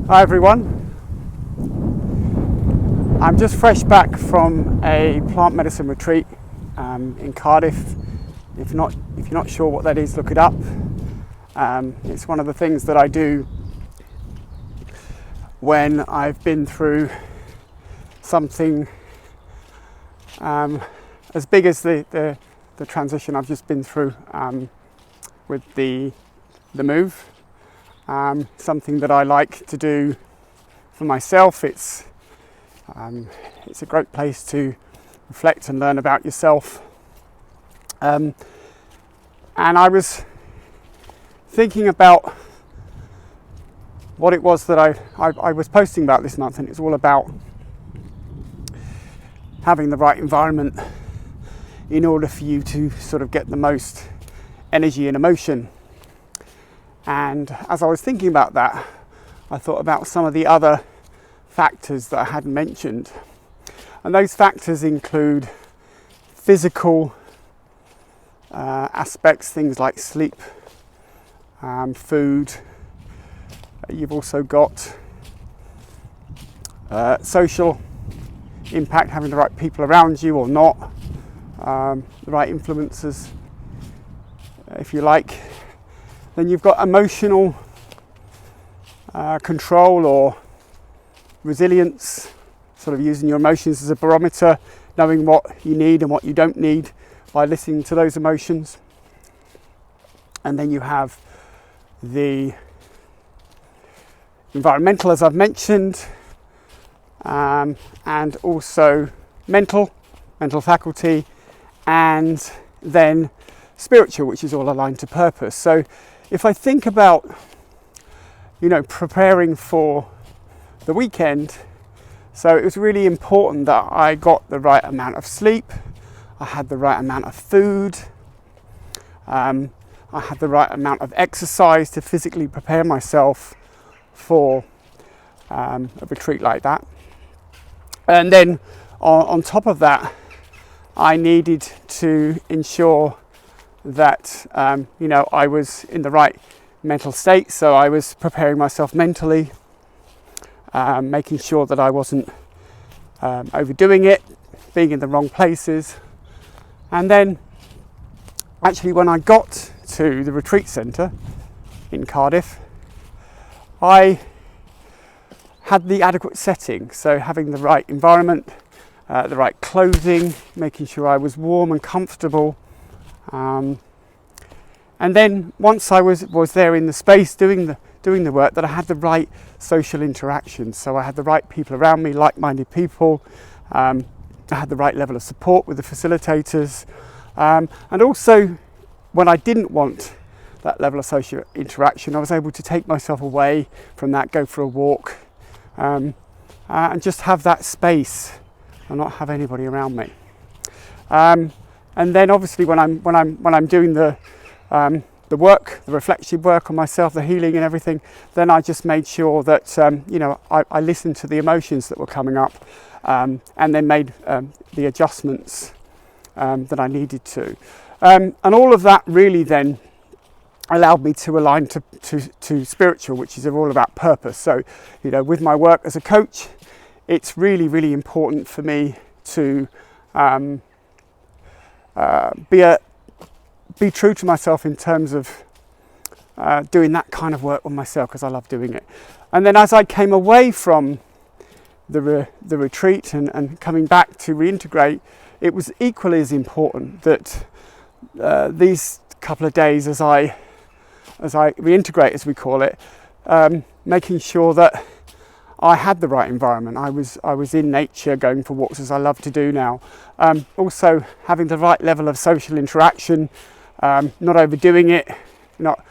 Hi everyone. I'm just fresh back from a plant medicine retreat in Cardiff. If you're not sure what that is, look it up. It's one of the things that I do when I've been through something as big as the transition I've just been through with the move. Something that I like to do for myself. It's a great place to reflect and learn about yourself. And I was thinking about what it was that I was posting about this month, and it's all about having the right environment in order for you to sort of get the most energy and emotion. And as I was thinking about that, I thought about some of the other factors that I hadn't mentioned. And those factors include physical aspects, things like sleep, food. You've also got social impact, having the right people around you or not, the right influences, if you like. Then you've got emotional control or resilience, sort of using your emotions as a barometer, knowing what you need and what you don't need by listening to those emotions. And then you have the environmental, as I've mentioned, and also mental faculty, and then spiritual, which is all aligned to purpose. So if I think about, preparing for the weekend, so it was really important that I got the right amount of sleep, I had the right amount of food, I had the right amount of exercise to physically prepare myself for a retreat like that. And then on top of that, I needed to ensure that I was in the right mental state, so I was preparing myself mentally, making sure that I wasn't overdoing it, being in the wrong places. And then actually when I got to the retreat centre in Cardiff, I had the adequate setting, so having the right environment, the right clothing, making sure I was warm and comfortable. And then once I was there in the space doing the work, that I had the right social interaction. So I had the right people around me, like-minded people. I had the right level of support with the facilitators. And also, when I didn't want that level of social interaction, I was able to take myself away from that, go for a walk, and just have that space and not have anybody around me. And then obviously when I'm doing the work, the reflection work on myself, the healing and everything, then I just made sure that I listened to the emotions that were coming up, and then made the adjustments that I needed to, and all of that really then allowed me to align to spiritual, which is all about purpose. So with my work as a coach, it's really, really important for me to be true to myself in terms of doing that kind of work on myself, because I love doing it. And then as I came away from the retreat and coming back to reintegrate, it was equally as important that these couple of days as I reintegrate, as we call it, making sure that I had the right environment. I was in nature, going for walks as I love to do now. Also having the right level of social interaction, not overdoing it, not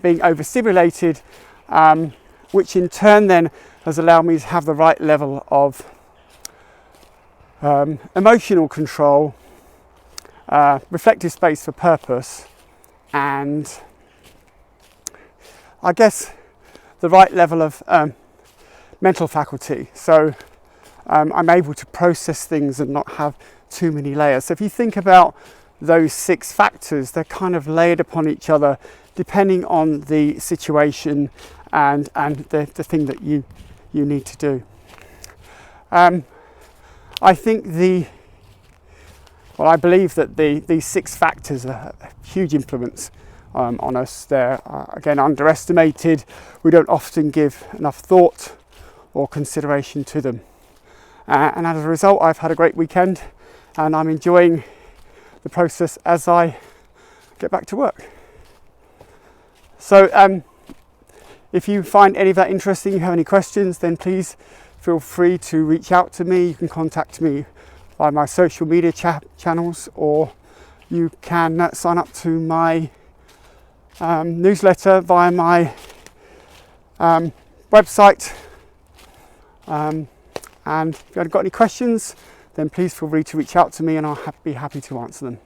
being overstimulated, which in turn then has allowed me to have the right level of emotional control, reflective space for purpose, and I guess the right level of mental faculty. So I'm able to process things and not have too many layers. So if you think about those 6 factors, they're kind of layered upon each other depending on the situation and the thing that you need to do. I think I believe that these 6 factors are a huge influence on us. They're again underestimated. We don't often give enough thought or consideration to them. And as a result, I've had a great weekend and I'm enjoying the process as I get back to work. So if you find any of that interesting, you have any questions, then please feel free to reach out to me. You can contact me via my social media channels, or you can sign up to my newsletter via my website. And if you've got any questions, then please feel free to reach out to me and I'll be happy to answer them.